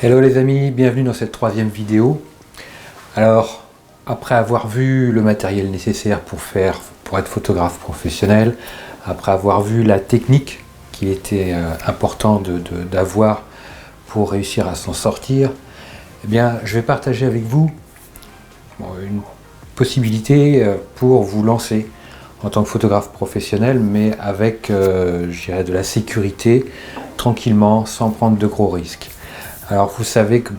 Hello les amis, bienvenue dans cette troisième vidéo. Alors, après avoir vu le matériel nécessaire pour être photographe professionnel, après avoir vu la technique qui était important d'avoir pour réussir à s'en sortir, eh bien, je vais partager avec vous une possibilité pour vous lancer en tant que photographe professionnel, mais avec, je dirais, de la sécurité, tranquillement, sans prendre de gros risques. Alors vous savez que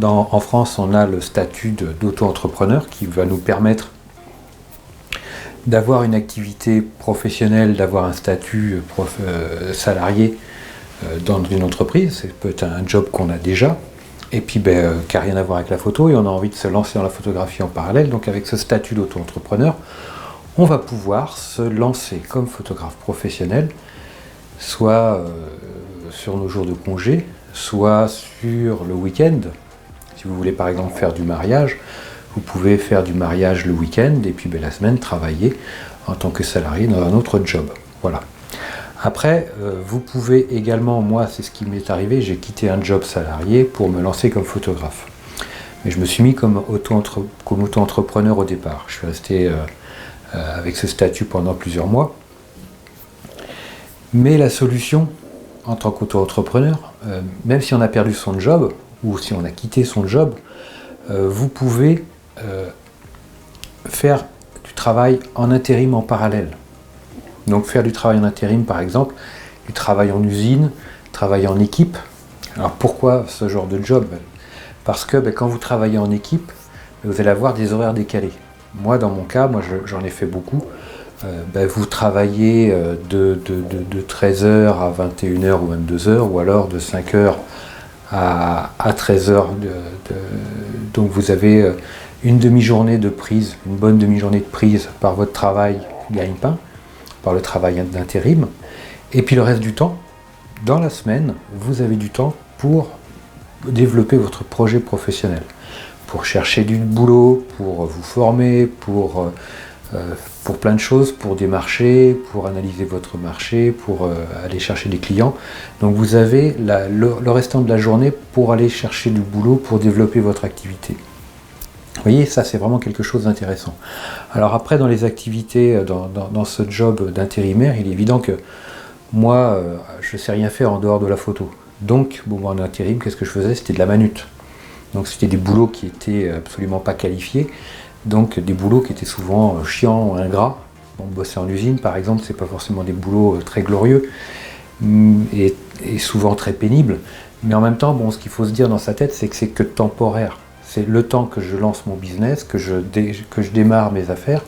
en France on a le statut d'auto-entrepreneur qui va nous permettre d'avoir une activité professionnelle, d'avoir un statut salarié dans une entreprise. C'est peut-être un job qu'on a déjà et puis qui n'a rien à voir avec la photo et on a envie de se lancer dans la photographie en parallèle. Donc avec ce statut d'auto-entrepreneur, on va pouvoir se lancer comme photographe professionnel, soit sur nos jours de congé, soit sur le week-end. Si vous voulez par exemple faire du mariage, vous pouvez faire du mariage le week-end et puis la semaine travailler en tant que salarié dans un autre job. Voilà. Après, vous pouvez également, moi c'est ce qui m'est arrivé, j'ai quitté un job salarié pour me lancer comme photographe. Mais je me suis mis comme auto-entrepreneur au départ. Je suis resté avec ce statut pendant plusieurs mois. Mais la solution, en tant qu'auto-entrepreneur, même si on a perdu son job, ou si on a quitté son job, vous pouvez faire du travail en intérim en parallèle. Donc faire du travail en intérim, par exemple, du travail en usine, travailler en équipe. Alors pourquoi ce genre de job? Parce que quand vous travaillez en équipe, vous allez avoir des horaires décalés. Moi, dans mon cas, j'en ai fait beaucoup. Vous travaillez de 13h à 21h ou 22h, ou alors de 5h à 13h. Donc vous avez une demi-journée de prise, une bonne demi-journée de prise par votre travail gagne-pain, par le travail d'intérim. Et puis le reste du temps, dans la semaine, vous avez du temps pour développer votre projet professionnel, pour chercher du boulot, pour vous former, pour plein de choses, pour démarcher, pour analyser votre marché, pour aller chercher des clients. Donc vous avez le restant de la journée pour aller chercher du boulot, pour développer votre activité. Vous voyez, ça c'est vraiment quelque chose d'intéressant. Alors après, dans les activités, dans ce job d'intérimaire, il est évident que moi, je ne sais rien faire en dehors de la photo. Donc, en intérim, qu'est-ce que je faisais? C'était de la manute. Donc c'était des boulots qui étaient absolument pas qualifiés. Donc des boulots qui étaient souvent chiants, ingrats. Bosser en usine par exemple, c'est pas forcément des boulots très glorieux et souvent très pénibles. Mais en même temps, ce qu'il faut se dire dans sa tête, c'est que c'est que temporaire. C'est le temps que je lance mon business, que je démarre mes affaires.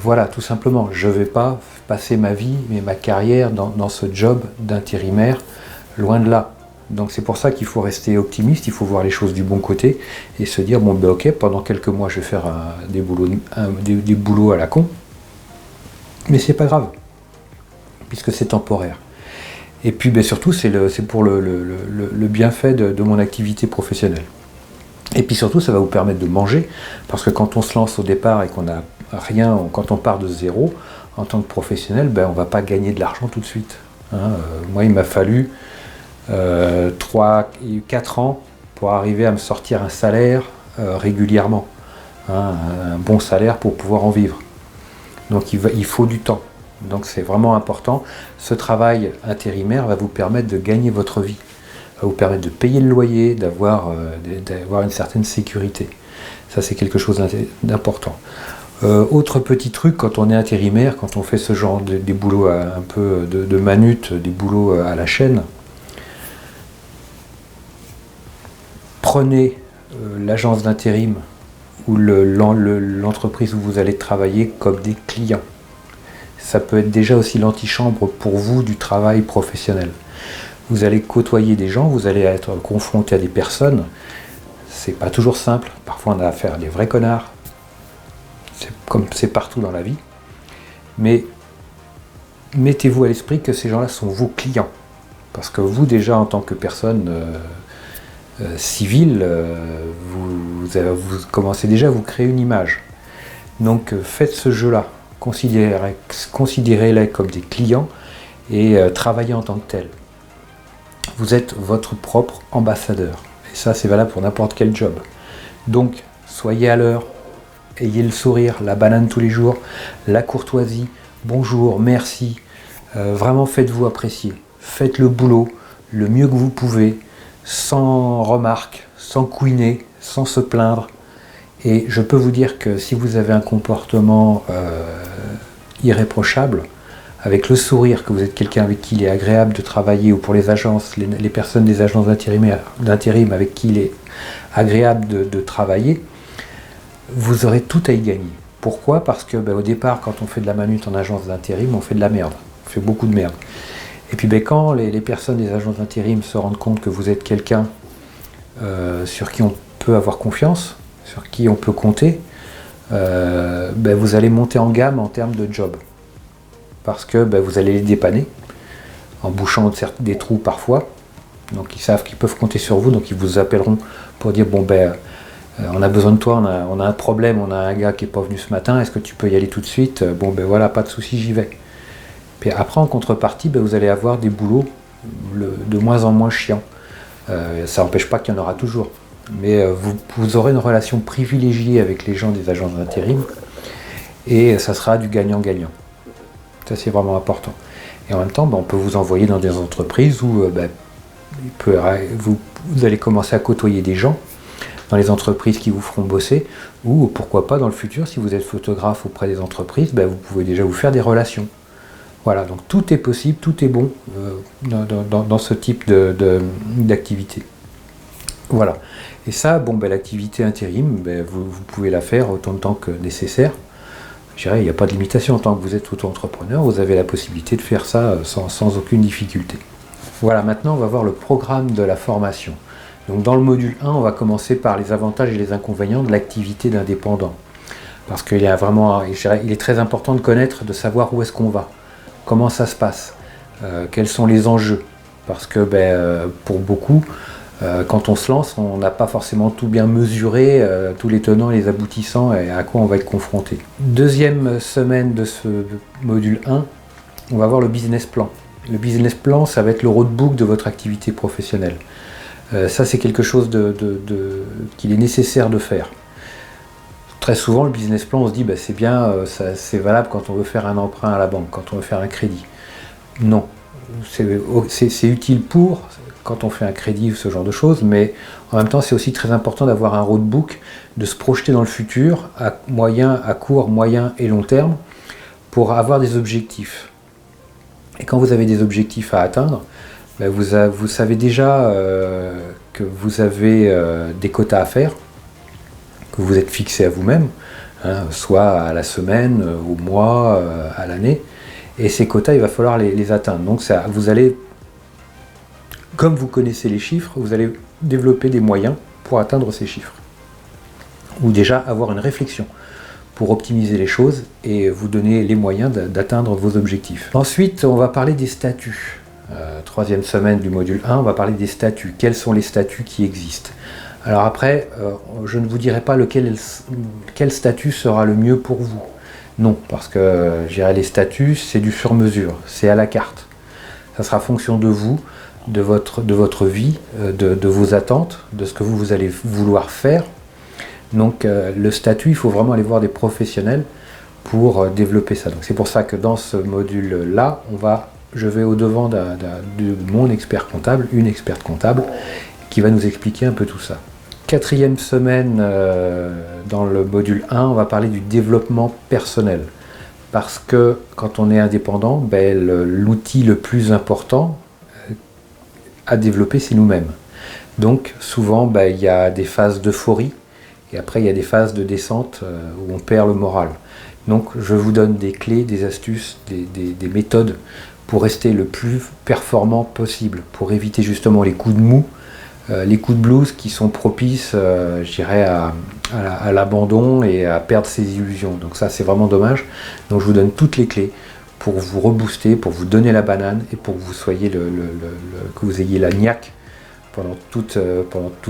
Voilà, tout simplement. Je ne vais pas passer ma vie et ma carrière dans ce job d'intérimaire, loin de là. Donc c'est pour ça qu'il faut rester optimiste, il faut voir les choses du bon côté et se dire ok, pendant quelques mois je vais faire des boulots à la con, mais c'est pas grave, puisque c'est temporaire. Et puis surtout c'est pour le bienfait de mon activité professionnelle. Et puis surtout ça va vous permettre de manger, parce que quand on se lance au départ et qu'on n'a rien, quand on part de zéro, en tant que professionnel, on ne va pas gagner de l'argent tout de suite. Moi il m'a fallu 3-4 ans pour arriver à me sortir un salaire régulièrement, un bon salaire pour pouvoir en vivre. Donc il faut du temps. Donc c'est vraiment important. Ce travail intérimaire va vous permettre de gagner votre vie, va vous permettre de payer le loyer, d'avoir une certaine sécurité. Ça c'est quelque chose d'important. Autre petit truc, quand on est intérimaire, quand on fait ce genre des boulots un peu de manute, des boulots à la chaîne, prenez l'agence d'intérim ou l'entreprise où vous allez travailler comme des clients. Ça peut être déjà aussi l'antichambre pour vous du travail professionnel. Vous allez côtoyer des gens, vous allez être confronté à des personnes. C'est pas toujours simple. Parfois on a affaire à des vrais connards. C'est partout dans la vie. Mais mettez-vous à l'esprit que ces gens-là sont vos clients. Parce que vous déjà en tant que personne civile, vous commencez déjà à vous créer une image. Donc faites ce jeu-là, considérez-les comme des clients et travaillez en tant que tels. Vous êtes votre propre ambassadeur. Et ça, c'est valable pour n'importe quel job. Donc, soyez à l'heure, ayez le sourire, la banane tous les jours, la courtoisie, bonjour, merci. Vraiment, faites-vous apprécier. Faites le boulot le mieux que vous pouvez, sans remarques, sans couiner, sans se plaindre. Et je peux vous dire que si vous avez un comportement irréprochable, avec le sourire, que vous êtes quelqu'un avec qui il est agréable de travailler, ou pour les agences, les personnes des agences d'intérim avec qui il est agréable de travailler, vous aurez tout à y gagner. Pourquoi? Parce que au départ, quand on fait de la manute en agence d'intérim, on fait de la merde. On fait beaucoup de merde. Et puis quand les personnes des agences d'intérim se rendent compte que vous êtes quelqu'un sur qui on peut avoir confiance, sur qui on peut compter, vous allez monter en gamme en termes de job. Parce que vous allez les dépanner, en bouchant des trous parfois. Donc ils savent qu'ils peuvent compter sur vous, donc ils vous appelleront pour dire on a besoin de toi, on a un problème, on a un gars qui n'est pas venu ce matin, est-ce que tu peux y aller tout de suite? Voilà, pas de souci, j'y vais. Puis après, en contrepartie, vous allez avoir des boulots de moins en moins chiants. Ça n'empêche pas qu'il y en aura toujours. Mais vous aurez une relation privilégiée avec les gens des agences d'intérim et ça sera du gagnant-gagnant. Ça, c'est vraiment important. Et en même temps, on peut vous envoyer dans des entreprises où vous allez commencer à côtoyer des gens dans les entreprises qui vous feront bosser, ou pourquoi pas dans le futur, si vous êtes photographe auprès des entreprises, vous pouvez déjà vous faire des relations. Voilà, donc tout est possible, tout est bon dans ce type d'activité. Voilà. Et ça, l'activité intérim, vous pouvez la faire autant de temps que nécessaire. Je dirais, il n'y a pas de limitation. Tant que vous êtes auto-entrepreneur, vous avez la possibilité de faire ça sans aucune difficulté. Voilà, maintenant on va voir le programme de la formation. Donc dans le module 1, on va commencer par les avantages et les inconvénients de l'activité d'indépendant. Parce qu'il y a vraiment, il est très important de connaître, de savoir où est-ce qu'on va, comment ça se passe, quels sont les enjeux. Parce que pour beaucoup, quand on se lance, on n'a pas forcément tout bien mesuré, tous les tenants et les aboutissants et à quoi on va être confronté. Deuxième semaine de ce module 1, on va voir le business plan. Le business plan, ça va être le roadbook de votre activité professionnelle. Ça, c'est quelque chose qu'il est nécessaire de faire. Très souvent, le business plan, on se dit, c'est bien, c'est valable quand on veut faire un emprunt à la banque, quand on veut faire un crédit. Non, c'est utile quand on fait un crédit ou ce genre de choses, mais en même temps, c'est aussi très important d'avoir un roadbook, de se projeter dans le futur, à court, moyen et long terme, pour avoir des objectifs. Et quand vous avez des objectifs à atteindre, vous savez déjà que vous avez des quotas à faire, que vous êtes fixé à vous-même, soit à la semaine, au mois, à l'année. Et ces quotas, il va falloir les atteindre. Donc vous allez, comme vous connaissez les chiffres, vous allez développer des moyens pour atteindre ces chiffres. Ou déjà avoir une réflexion pour optimiser les choses et vous donner les moyens d'atteindre vos objectifs. Ensuite, on va parler des statuts. Troisième semaine du module 1, on va parler des statuts. Quels sont les statuts qui existent? Alors après, je ne vous dirai pas quel statut sera le mieux pour vous. Non, parce que les statuts, c'est du sur-mesure, c'est à la carte. Ça sera fonction de vous, de votre vie, de vos attentes, de ce que vous allez vouloir faire. Donc le statut, il faut vraiment aller voir des professionnels pour développer ça. Donc c'est pour ça que dans ce module-là, je vais au-devant de mon expert comptable, une experte comptable, qui va nous expliquer un peu tout ça. Quatrième semaine dans le module 1, on va parler du développement personnel. Parce que quand on est indépendant, l'outil le plus important à développer, c'est nous-mêmes. Donc souvent, il y a des phases d'euphorie, et après il y a des phases de descente où on perd le moral. Donc je vous donne des clés, des astuces, des méthodes pour rester le plus performant possible, pour éviter justement les coups de mou, les coups de blues qui sont propices, à l'abandon et à perdre ses illusions. Donc ça, c'est vraiment dommage. Donc je vous donne toutes les clés pour vous rebooster, pour vous donner la banane et pour que vous soyez que vous ayez la niaque pendant toute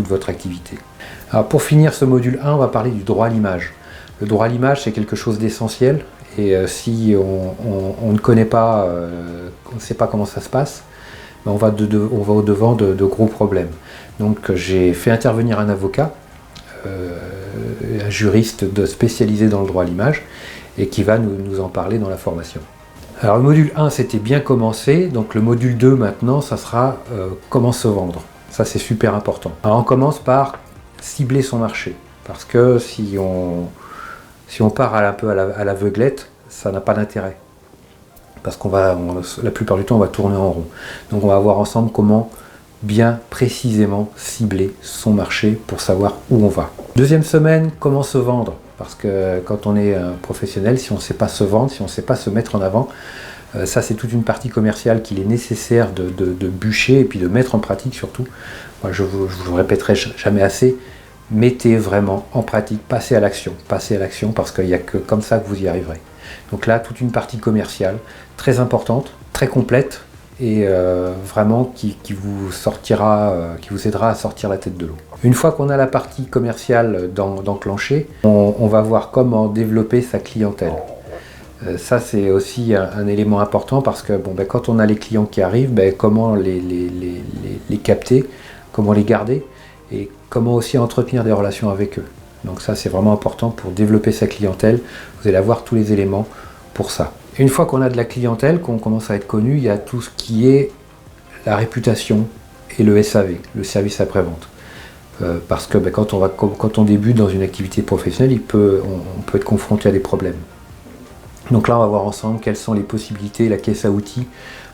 votre activité. Alors pour finir ce module 1, on va parler du droit à l'image. Le droit à l'image, c'est quelque chose d'essentiel. Et si on ne connaît pas, on ne sait pas comment ça se passe, ben, on va au-devant de gros problèmes. Donc j'ai fait intervenir un avocat, un juriste spécialisé dans le droit à l'image, et qui va nous en parler dans la formation. Alors le module 1 c'était bien commencé, donc le module 2 maintenant ça sera comment se vendre. Ça c'est super important. Alors on commence par cibler son marché, parce que si on part un peu à l'aveuglette, ça n'a pas d'intérêt. Parce la plupart du temps on va tourner en rond. Donc on va voir ensemble comment bien précisément cibler son marché pour savoir où on va. Deuxième semaine, comment se vendre. Parce que quand on est un professionnel, si on ne sait pas se vendre, si on ne sait pas se mettre en avant, ça c'est toute une partie commerciale qu'il est nécessaire de bûcher et puis de mettre en pratique surtout. Moi je vous le répéterai jamais assez, mettez vraiment en pratique, passez à l'action parce qu'il n'y a que comme ça que vous y arriverez. Donc là, toute une partie commerciale très importante, très complète et vraiment qui vous aidera à sortir la tête de l'eau. Une fois qu'on a la partie commerciale d'enclencher, on va voir comment développer sa clientèle. Ça c'est aussi un élément important parce que quand on a les clients qui arrivent, comment les capter, comment les garder et comment aussi entretenir des relations avec eux. Donc ça c'est vraiment important pour développer sa clientèle, vous allez avoir tous les éléments pour ça. Une fois qu'on a de la clientèle, qu'on commence à être connu, il y a tout ce qui est la réputation et le SAV, le service après-vente. Parce que quand on débute dans une activité professionnelle, on peut être confronté à des problèmes. Donc là, on va voir ensemble quelles sont les possibilités, la caisse à outils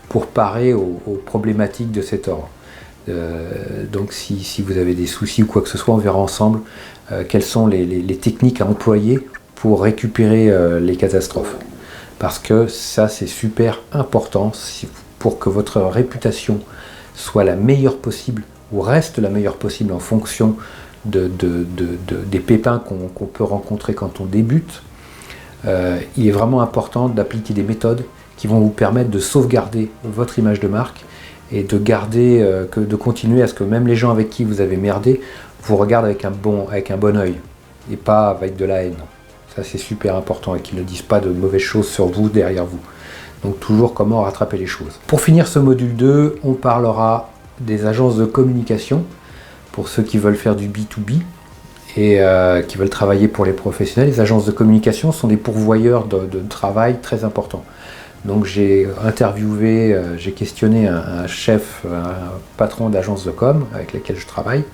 pour parer aux problématiques de cet ordre. Donc si vous avez des soucis ou quoi que ce soit, on verra ensemble quelles sont les techniques à employer pour récupérer les catastrophes. Parce que ça, c'est super important pour que votre réputation soit la meilleure possible ou reste la meilleure possible en fonction des pépins qu'on peut rencontrer quand on débute. Il est vraiment important d'appliquer des méthodes qui vont vous permettre de sauvegarder votre image de marque et de continuer à ce que même les gens avec qui vous avez merdé vous regardent avec un bon œil et pas avec de la haine. Ça c'est super important et qu'ils ne disent pas de mauvaises choses sur vous, derrière vous. Donc toujours comment rattraper les choses. Pour finir ce module 2, on parlera des agences de communication pour ceux qui veulent faire du B2B et qui veulent travailler pour les professionnels. Les agences de communication sont des pourvoyeurs de travail très importants. Donc j'ai interviewé, j'ai questionné un chef, un patron d'agence de com avec laquelle je travaille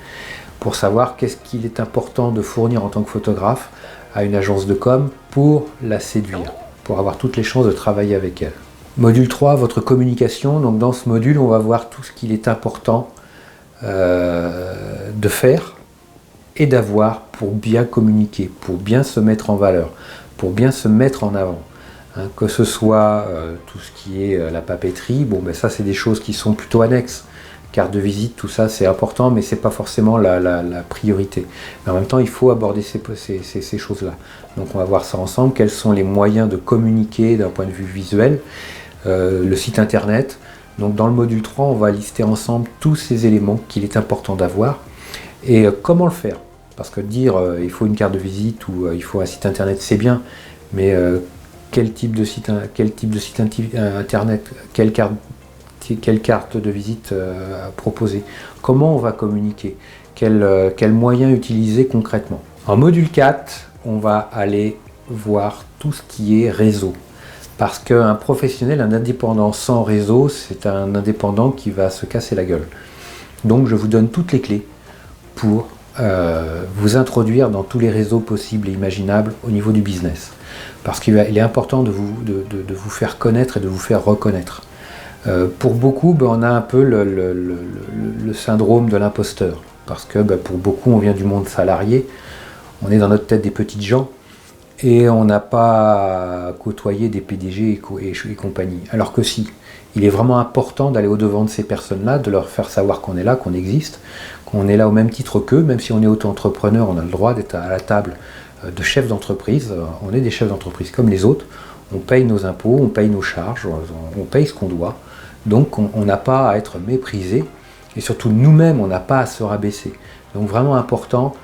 pour savoir qu'est-ce qu'il est important de fournir en tant que photographe à une agence de com pour la séduire, pour avoir toutes les chances de travailler avec elle. Module 3, votre communication. Donc dans ce module, on va voir tout ce qu'il est important de faire et d'avoir pour bien communiquer, pour bien se mettre en valeur, pour bien se mettre en avant. Que ce soit tout ce qui est la papeterie, ça c'est des choses qui sont plutôt annexes. Carte de visite, tout ça c'est important, mais c'est pas forcément la priorité. Mais en même temps, il faut aborder ces choses-là. Donc on va voir ça ensemble, quels sont les moyens de communiquer d'un point de vue visuel, le site internet. Donc dans le module 3, on va lister ensemble tous ces éléments qu'il est important d'avoir et comment le faire. Parce que dire il faut une carte de visite ou il faut un site internet, c'est bien, mais quel type de site internet, quelle carte de visite proposer, comment on va communiquer, quels moyens utiliser concrètement. En module 4, on va aller voir tout ce qui est réseau. Parce qu'un professionnel, un indépendant sans réseau, c'est un indépendant qui va se casser la gueule. Donc je vous donne toutes les clés pour vous introduire dans tous les réseaux possibles et imaginables au niveau du business. Parce qu'il est important de vous faire connaître et de vous faire reconnaître. Pour beaucoup, on a un peu le syndrome de l'imposteur. Parce que pour beaucoup, on vient du monde salarié, on est dans notre tête des petites gens, et on n'a pas côtoyé des PDG et compagnie. Alors que si, il est vraiment important d'aller au-devant de ces personnes-là, de leur faire savoir qu'on est là, qu'on existe, qu'on est là au même titre qu'eux, même si on est auto-entrepreneur, on a le droit d'être à la table de chefs d'entreprise, on est des chefs d'entreprise comme les autres, on paye nos impôts, on paye nos charges, on paye ce qu'on doit, donc on n'a pas à être méprisé, et surtout nous-mêmes, on n'a pas à se rabaisser. Donc vraiment important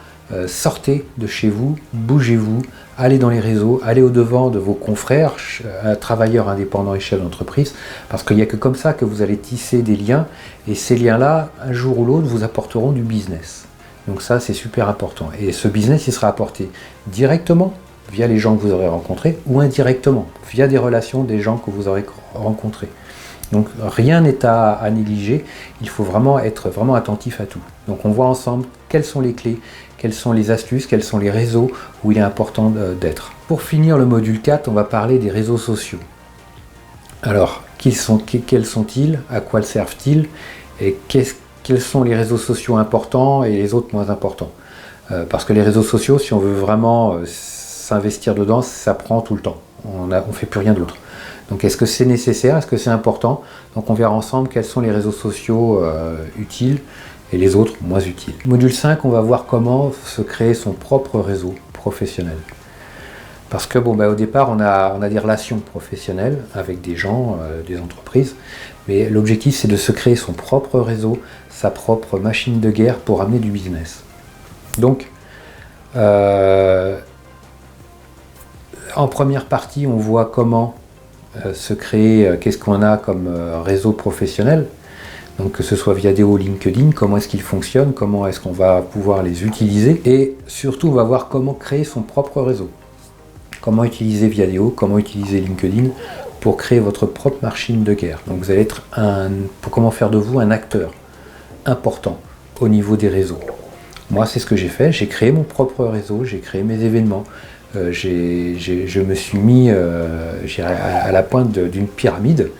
sortez de chez vous, bougez-vous, allez dans les réseaux, allez au-devant de vos confrères, travailleurs indépendants et chefs d'entreprise, parce qu'il n'y a que comme ça que vous allez tisser des liens, et ces liens-là, un jour ou l'autre, vous apporteront du business. Donc ça, c'est super important. Et ce business, il sera apporté directement, via les gens que vous aurez rencontrés, ou indirectement, via des relations des gens que vous aurez rencontrés. Donc rien n'est à négliger, il faut vraiment être vraiment attentif à tout. Donc on voit ensemble quelles sont les clés, quelles sont les astuces, quels sont les réseaux où il est important d'être. Pour finir le module 4, on va parler des réseaux sociaux. Alors, quels sont-ils, à quoi servent-ils, et quels sont les réseaux sociaux importants et les autres moins importants. Parce que les réseaux sociaux, si on veut vraiment s'investir dedans, ça prend tout le temps. On ne fait plus rien d'autre. Donc est-ce que c'est nécessaire? Est-ce que c'est important? Donc on verra ensemble quels sont les réseaux sociaux utiles et les autres moins utiles. Module 5, on va voir comment se créer son propre réseau professionnel. Parce que au départ, on a des relations professionnelles avec des gens, des entreprises, mais l'objectif c'est de se créer son propre réseau, sa propre machine de guerre pour amener du business. Donc, en première partie, on voit comment se créer, qu'est-ce qu'on a comme réseau professionnel, donc que ce soit Viadeo, LinkedIn, comment est-ce qu'ils fonctionnent, comment est-ce qu'on va pouvoir les utiliser, et surtout on va voir comment créer son propre réseau, comment utiliser Viadeo, comment utiliser LinkedIn pour créer votre propre machine de guerre. Donc vous allez être comment faire de vous un acteur important au niveau des réseaux. Moi c'est ce que j'ai fait, j'ai créé mon propre réseau, j'ai créé mes événements. Je me suis mis à la pointe d'une pyramide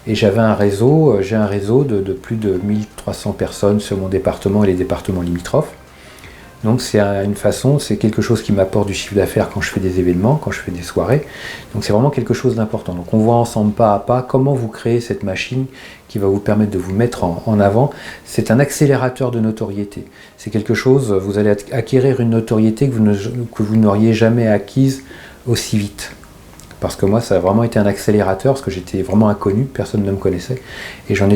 et j'ai un réseau de plus de 1300 personnes sur mon département et les départements limitrophes. Donc c'est c'est quelque chose qui m'apporte du chiffre d'affaires quand je fais des événements, quand je fais des soirées. Donc c'est vraiment quelque chose d'important. Donc on voit ensemble pas à pas comment vous créez cette machine qui va vous permettre de vous mettre en avant. C'est un accélérateur de notoriété. C'est quelque chose, vous allez acquérir une notoriété que vous n'auriez jamais acquise aussi vite. Parce que moi, ça a vraiment été un accélérateur, parce que j'étais vraiment inconnu, personne ne me connaissait. Et j'en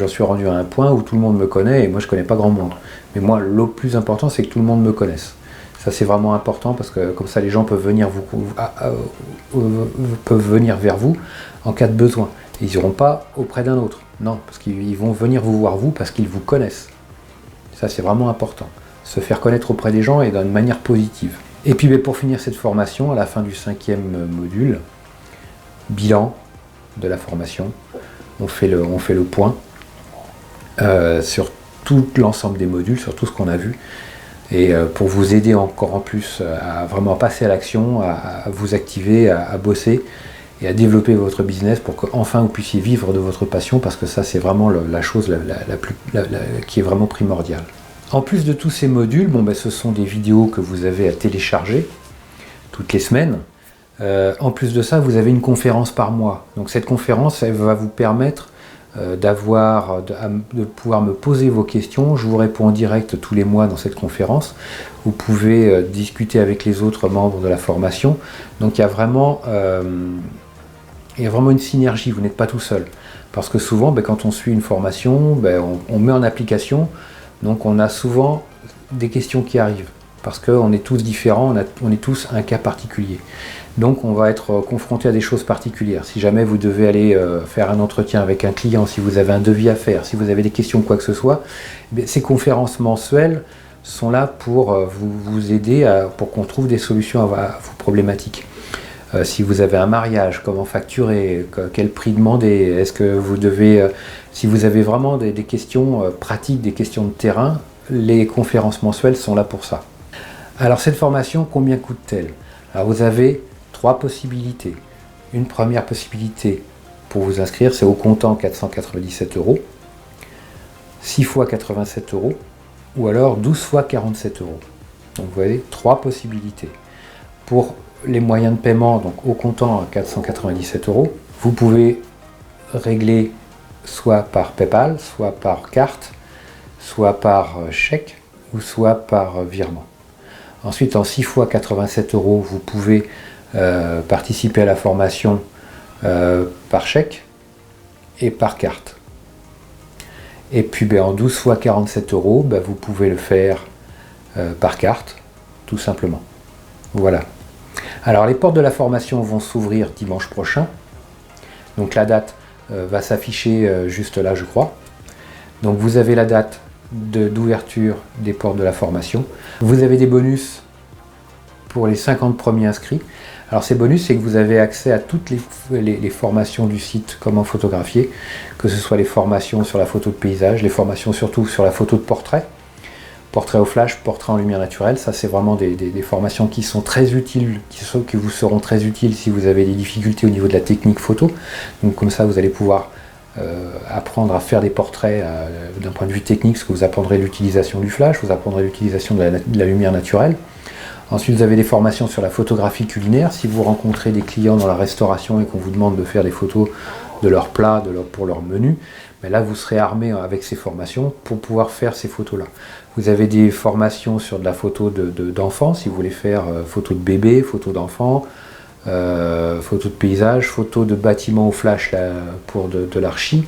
suis rendu à un point où tout le monde me connaît, et moi je ne connais pas grand monde. Mais moi, le plus important, c'est que tout le monde me connaisse. Ça, c'est vraiment important, parce que comme ça, les gens peuvent venir vers vous en cas de besoin. Ils n'iront pas auprès d'un autre. Non, parce qu'ils vont venir vous voir vous, parce qu'ils vous connaissent. Ça, c'est vraiment important. Se faire connaître auprès des gens et d'une manière positive. Et puis pour finir cette formation, à la fin du 5e module, bilan de la formation, on fait le point sur tout l'ensemble des modules, sur tout ce qu'on a vu, et pour vous aider encore en plus à vraiment passer à l'action, à vous activer, à bosser et à développer votre business pour qu'enfin vous puissiez vivre de votre passion, parce que ça c'est vraiment la chose qui est vraiment primordiale. En plus de tous ces modules, ce sont des vidéos que vous avez à télécharger toutes les semaines. En plus de ça, vous avez une conférence par mois. Donc cette conférence, elle va vous permettre de pouvoir me poser vos questions. Je vous réponds en direct tous les mois dans cette conférence. Vous pouvez discuter avec les autres membres de la formation. Donc il y a vraiment une synergie, vous n'êtes pas tout seul. Parce que souvent, quand on suit une formation, on met en application. Donc on a souvent des questions qui arrivent, parce qu'on est tous différents, on est tous un cas particulier. Donc on va être confronté à des choses particulières. Si jamais vous devez aller faire un entretien avec un client, si vous avez un devis à faire, si vous avez des questions, quoi que ce soit, ces conférences mensuelles sont là pour vous aider, pour qu'on trouve des solutions à vos problématiques. Si vous avez un mariage, comment facturer, quel prix demander, est-ce que vous devez... si vous avez vraiment des questions pratiques, des questions de terrain, les conférences mensuelles sont là pour ça. Alors cette formation, combien coûte-t-elle? Alors vous avez 3 possibilités. Une première possibilité pour vous inscrire, c'est au comptant 497 €, 6 fois 87 €, ou alors 12 fois 47 €. Donc vous voyez, 3 possibilités. Pour les moyens de paiement, donc au comptant à 497 €, vous pouvez régler soit par PayPal, soit par carte, soit par chèque, ou soit par virement. Ensuite, en 6 fois 87 €, vous pouvez participer à la formation par chèque et par carte. Et puis en 12 fois 47 €, vous pouvez le faire par carte, tout simplement. Voilà. Alors les portes de la formation vont s'ouvrir dimanche prochain. Donc la date va s'afficher juste là, je crois. Donc vous avez la date d'ouverture des portes de la formation. Vous avez des bonus pour les 50 premiers inscrits. Alors ces bonus, c'est que vous avez accès à toutes les formations du site Comment photographier, que ce soit les formations sur la photo de paysage, les formations surtout sur la photo de portrait, portrait au flash, portrait en lumière naturelle. Ça, c'est vraiment des formations qui sont très utiles, qui vous seront très utiles si vous avez des difficultés au niveau de la technique photo. Donc comme ça, vous allez pouvoir apprendre à faire des portraits d'un point de vue technique, parce que vous apprendrez l'utilisation du flash, vous apprendrez l'utilisation de la lumière naturelle. Ensuite, vous avez des formations sur la photographie culinaire. Si vous rencontrez des clients dans la restauration et qu'on vous demande de faire des photos de leurs plats, pour leur menu, mais là, vous serez armé avec ces formations pour pouvoir faire ces photos-là. Vous avez des formations sur de la photo d'enfants, si vous voulez faire photo de bébé, photo d'enfant, photo de paysage, photo de bâtiment au flash pour de l'archi.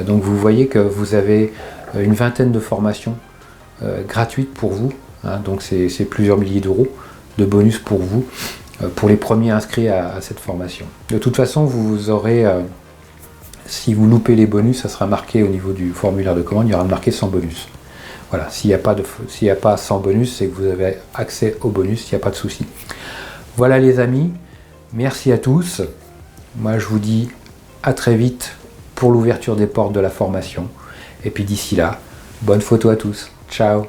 Donc vous voyez que vous avez une vingtaine de formations gratuites pour vous. Donc c'est plusieurs milliers d'euros de bonus pour vous, pour les premiers inscrits à cette formation. De toute façon, vous aurez, si vous loupez les bonus, ça sera marqué au niveau du formulaire de commande, il y aura marqué sans bonus. Voilà, s'il n'y a pas sans bonus, c'est que vous avez accès au bonus, il n'y a pas de souci. Voilà les amis, merci à tous. Moi je vous dis à très vite pour l'ouverture des portes de la formation. Et puis d'ici là, bonne photo à tous. Ciao.